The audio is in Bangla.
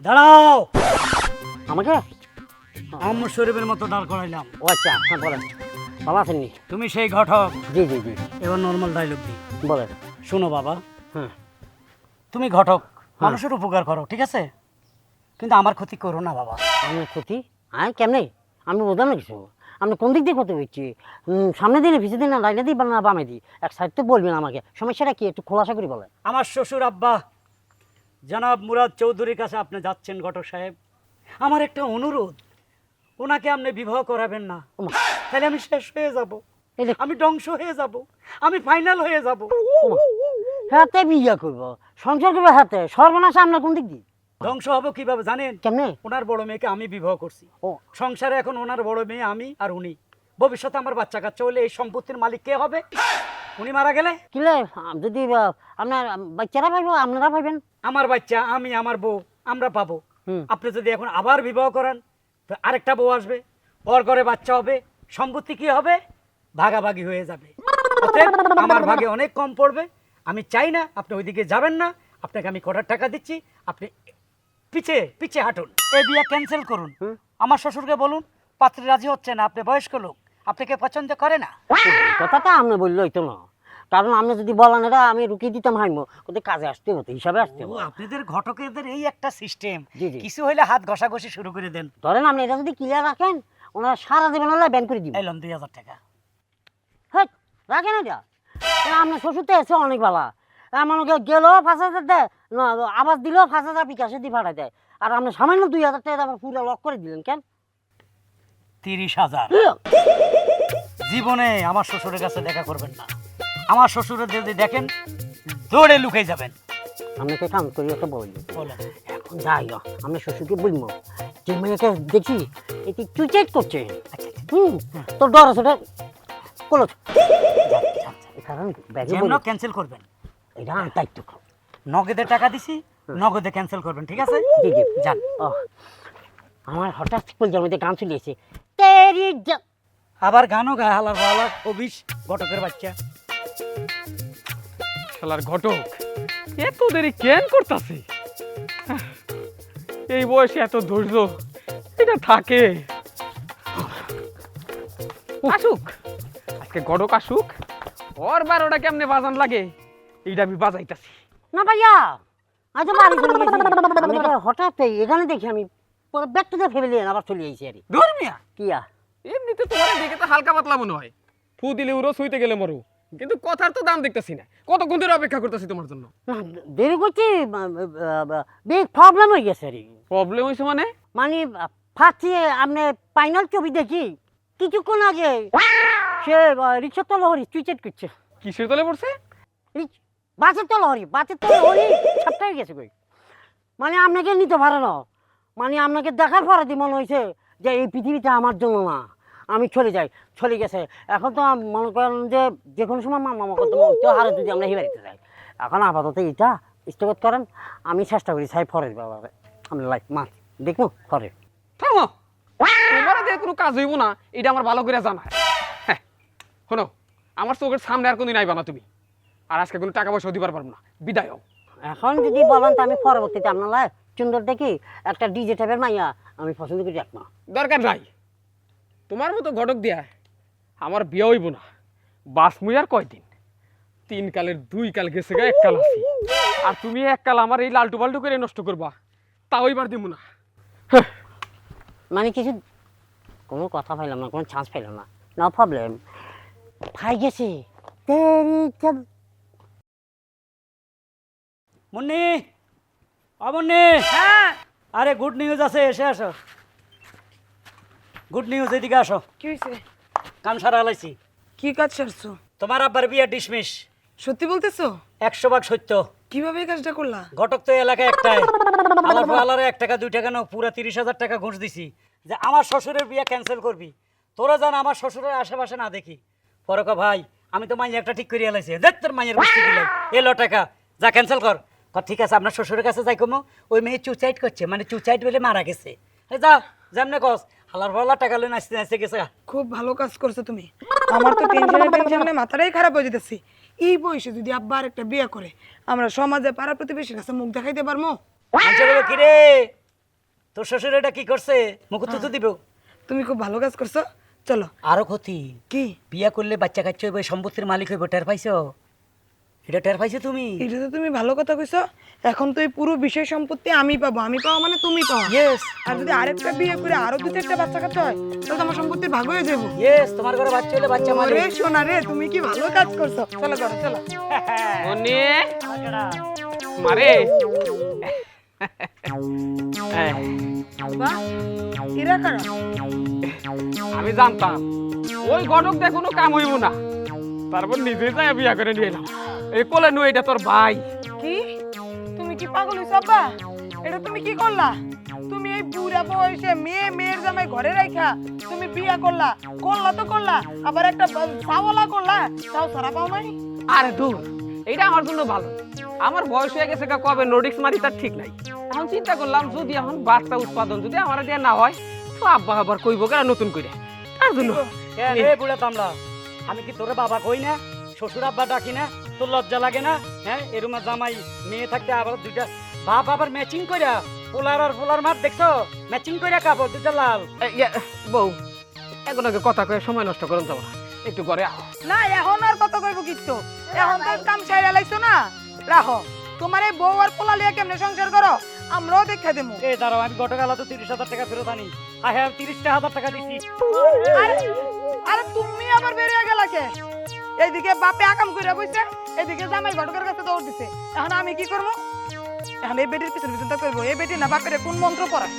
দাঁড়াও। আমাকে মোহাম্মদ শরীফের মতো দাঁড় করাইলাম। ও আচ্ছা, হ্যাঁ বলেন। ভালো আছেননি? তুমি সেই ঘটক। জি জি জি, এবার নর্মাল ডায়লগ দিই। বলেন। শোনো বাবা, হ্যাঁ তুমি ঘটক, মানুষের উপকার করো, ঠিক আছে, কিন্তু আমার ক্ষতি করো না বাবা। আমার ক্ষতি? হ্যাঁ কেমনে? আমি বুঝলাম না কিছু। আপনি কোন দিক দিয়ে ক্ষতি হচ্ছি? সামনে দিনে পিছিয়ে দিন না, লাইনে দিই না বামে দিই? এক সাইড তো বলবেন আমাকে, সমস্যাটা কি একটু খোলাসা করে বলেন। আমার শ্বশুর আব্বা জনাব মুরাদ চৌধুরীর কাছে আপনি যাচ্ছেন ঘটক সাহেব, আমার একটা অনুরোধ, ওনাকে আপনি বিবাহ করাবেন না, ওমা। তাহলে আমি শেষ হয়ে যাব, এই দেখ, আমি ধ্বংস হয়ে যাব, আমি ফাইনাল হয়ে যাব। হাতে বিয়ে করবো, সংসার করবো, হাতে সর্বনাশ। আপনার কোন দিক দিয়ে ধ্বংস হবো কিভাবে জানেন? কেমনে? ওনার বড় মেয়েকে আমি বিবাহ করছি, ও সংসারে এখন ওনার বড় মেয়ে আমি আর উনি, ভবিষ্যতে আমার বাচ্চা কাচ্চা হলে এই সম্পত্তির মালিক কে হবে? উনি মারা গেলে কিলে যদি আপনার বাচ্চারা পাইব, আপনারা পাইবেন। আমার বাচ্চা, আমি, আমার বউ, আমরা পাবো। হুম। আপনি যদি এখন আবার বিবাহ করেন তো আরেকটা বউ আসবে, ওর ঘরে বাচ্চা হবে, সম্পত্তি কি হবে? ভাগাভাগি হয়ে যাবে। অতএব আমার ভাগে অনেক কম পড়বে। আমি চাই না আপনি ওইদিকে যাবেন না। আপনাকে আমি কটার টাকা দিচ্ছি, আপনি পিছে পিছে হাঁটুন, এই বিয়ে ক্যান্সেল করুন। হুম। আমার শ্বশুরকে বলুন পাত্রী রাজি হচ্ছে না, আপনি বয়স্ক লোক, আপনাকে পছন্দ করে না। কথাটা আপনি বললেই তো না, কারণ আপনি যদি বলেন এটা আমি রুকিয়ে দিতাম হাইমো, কোথায় কাজে আসতে হতো, হিসাবে আসতে ও, হতো। আপনাদের ঘটকেদের এই একটা সিস্টেম, জি, জি। কিছু হইলে হাত ঘষাঘষি শুরু করে দেন। ধরেন আপনি এটা যদি ক্লিয়ার রাখেন, ওনারা সারা জীবন হলে ব্যান করে দিবেন। এলাম 2000 টাকা। হ্যাঁ রাখেন এটা। আপনার শ্বশুর তো এসে অনেক ভালো, মনে গেল 5,000 দেয় না, আবার দিলেও 5,000 বিকাশে দিয়ে ভাড়া দেয়, আর আপনি সামান্য 2,000 টাকা আবার পুরো লক করে দিলেন কেন? 30,000। জীবনে আমার শ্বশুরের কাছে দেখা করবেন না। আমার শ্বশুরের যদি দেখেন দৌড়ে লুকিয়ে যাবেন। আপনাকে কাম করি একটা বলবো, বলেন। এখন যাই গো, আমি শ্বশুরকে বলবো যে মেয়েকে দেখি এটি চুইচাইট করছে। তোর ডর আছে ওটা কলো, কারণ ব্যাগে যেমন ক্যান্সেল করবেন, এটা দায়িত্ব। নগদে টাকা দিছি, নগদে ক্যান্সেল করবেন, ঠিক আছে? জি জি যান। ও আমার হঠাৎ ফুলজার মধ্যে গান চলে এসে তেরি আবার গানও গায়ে, হালার হালার অভিষ ঘটকের বাচ্চা। শালার ঘটক এত দেরি কেন করতাছি? এই বয়সে এত ধৈর্য এটা থাকে? আসুক আজকে ঘটক আসুক, ওর 12টা কেমনে বাজান লাগে এইটা আমি বাজাইতাছি। না ভাইয়া, আজ বাড়ি চলে গেছি। আমি তো হঠাৎ এখানে দেখি আমি পরে ব্যাগ টু ফ্যামিলি আবার চলে আইছি। আরে ধর্মিয়া কিয়া এমনিতে তোমার দেখে তো হালকা পাতলা মনে হয়, ফু দিলে উড়ো শুইতে গেলে মরো, কিন্তু কথার তো দাম দেখতেছি না। কতক্ষণ ধরে অপেক্ষা করতেছি তোমার জন্য। না, দেরি করছি, বিগ প্রবলেম হয়ে গেছে। আরে প্রবলেম হয়েছে মানে? মানে ফার্স্টে আপনি ফাইনাল ছবি দেখি কিছুক্ষণ আগে সে রিক্সার তলে হরি সুইচেট করছে। কিসের তলে পড়ছে? বাসের তলে হরি, বাসের তলে হরি ছাপটা হয়ে গেছে কই। মানে আপনাকে নিতে পারে না, মানে আপনাকে দেখার পরে দি মনে হয়েছে যে এই পৃথিবীটা আমার জন্য না, আমি চলে যাই, চলে গেছে। এখন তো মনে করেন যে কোনো সময় মামা করতে হারে যদি আমরা হিবাড়িতে যাই। এখন আপাতত এটা স্থগিত করেন, আমি চেষ্টা করি সাই ফরের বাবা আমি লাইফ মাছ দেখবো ফরে। থামো, তোমার দিয়ে কোনো কাজ হইব না এটা আমার ভালো করে জানা। হ্যাঁ শোনো, আমার চোখের সামনে আর কোনদিন আইবা না তুমি, আর আজকে কোনো টাকা পয়সা দিবার পারবো না, বিদায় হও। এখন যদি বলেন তো আমি পরবর্তীতে আপনার সুন্দর দেখি একটা ডিজে টাইপের মাইয়া আমি পছন্দ করি এক মা। দরকার নাই, তোমার মতো ঘটক দিয়া আমার বিয়ে হইব না। বাস মুই আর কয়দিন, 3 কালের 2 কাল গেছে গা, 1 কাল আছি। আর তুমি 1 কাল আমার এই লালটু পাল্টু করে নষ্ট করবা, তা হইবার দিব না। মানে কিছু কোনো কথা পাইলাম না, কোনো চান্স পাইলাম না। নো প্রবলেম, পাই গেছি। মুন্নি, অমন্নি, হ্যাঁ আরে গুড নিউজ আছে, এসে আসো। গুড নিউজ, এদিকে আসো। কি হয়েছে? কাম সারা হালাইছি। কি কাজ সারছো? তোমার আব্বার বিয়ে ডিসমিস। সত্যি বলতেছো? 100% সত্য। কিভাবে এই কাজটা করলা? ঘটক তো এলাকায় একটাই, আমার ফালারে 1 টাকা 2 টাকা নাও, পুরা 30,000 টাকা ঘুষ দিছি যে আমার শ্বশুরের বিয়ে ক্যান্সেল করবি। তোরা জান আমার শ্বশুরের আশেপাশে না দেখি। পরে কও ভাই আমি তো মাইয়া একটা ঠিক করে এলাইছি, দেখ তোর মাইয়ের বস্তি দিলাই এলো টাকা, যা ক্যান্সেল কর। ঠিক আছে আপনার শ্বশুরের কাছে যাই কমো, ওই মেয়ে চুচাইট করছে, মানে চুচাইট বলে মারা গেছে। যা যেমনে কস, হালার ফালা টাকা লই নাচতে নাচতে গেছে। খুব ভালো কাজ করছো তুমি। আমার তো টেনশনে মাথাটাই খারাপ হয়ে যেতেছি। এই বয়সে যদি আব্বা আর একটা বিয়ে করে, আমরা সমাজে পাড়া প্রতিবেশীর কাছে মুখ দেখাইতে পারবো? আনছে বলবো কিরে তোর শ্বশুর এটা কি করছে মুকুট তো দিব। তুমি খুব ভালো কাজ করছো, চলো। আরো ক্ষতি, কি? বিয়া করলে বাচ্চা কাচ্চা হইব, সম্পত্তির মালিক হইব, টের পাইছো? এটা টের পাইছো তুমি? এটা তো তুমি ভালো কথা কইছো। এখন তো এই পুরো বিষয় সম্পত্তি আমি পাবো, আমি পাবো মানে তুমি পাবো। ইয়েস আর যদি আরেকটা বিয়ে করে আরো 2-4টা বাচ্চা কাচ্চা হয় তাহলে তো আমার সম্পত্তির ভাগ হয়ে যাবো। ইয়েস, তোমার ঘরে বাচ্চা হলে বাচ্চা ওরে মালিক। সোনা রে, তুমি কি ভালো কাজ করছো, চলো করো চলো। মনি মারে বাহ, এরা কারা? আমি জানতাম ওই ঘটক দিয়ে কোনো কাম হইব না, তারপর নিজে যাই বিয়া করে নিয়ে এলাম। এই কোলে নু এটা তোর ভাই। কি? তুমি কি পাগল হইছো আব্বা? এটা তুমি কি করলা? তুমি এই বুড়া বয়সে মেয়ের জামাই ঘরে রাখা তুমি বিয়া করলা, করলা তো করলা, আবার একটা সাওয়ালা করলা, তাও সারা পাও নাই। আরে দূর, এইটা আমার জন্য ভালো। আমার বয়স হয়ে গেছে, কবে নোডিক্স মারি তার ঠিক নাই। এখন চিন্তা করলাম যদি এখন বাচ্চা উৎপাদন যদি আমার দিয়ে না হয় তো আব্বা আবার কইব কেন নতুন করে, তার জন্য। এ বুড়া তামলা, আমি কি তোরে বাবা কই না, শ্বশুর আব্বা ডাকি না? তোর লজ্জা লাগে না? হ্যাঁ, এরকম জামাই মেয়ে থাকতে আবার দুইটা বাপ আবার ম্যাচিং কইরা, পোলার আর পোলার মাপ দেখছো, ম্যাচিং কইরা কাপড় দুইটা লাল। বউ এখন আগে কথা কয়ে সময় নষ্ট করুন যাবো না, একটু ঘরে আহ। না এখন আর কত কইব কিচ্ছু, এখন তো কাম ছাইরা লাইছো না, রাখো। তোমার এই বউ আর পোলা লিয়া কেমনে সংসার করো আমরাও দেখা দেবো। এ দাঁড়াও, আমি গতকাল তো 30,000 টাকা ফেরত আনি। হ্যাঁ হ্যাঁ, 30,000 টাকা দিছি। আরে তুমি আবার বেরিয়ে গেলা কে? এইদিকে বাপে আকাম কইরা বইছে, এদিকে জামাই ঘটকের কাছে দৌড় দিছে। এখন আমি কি করবো? এখন এই বেটির পিছনে পিছনে তো করবো, এই বেটি না বাপের কোন মন্ত্র পড়ায়।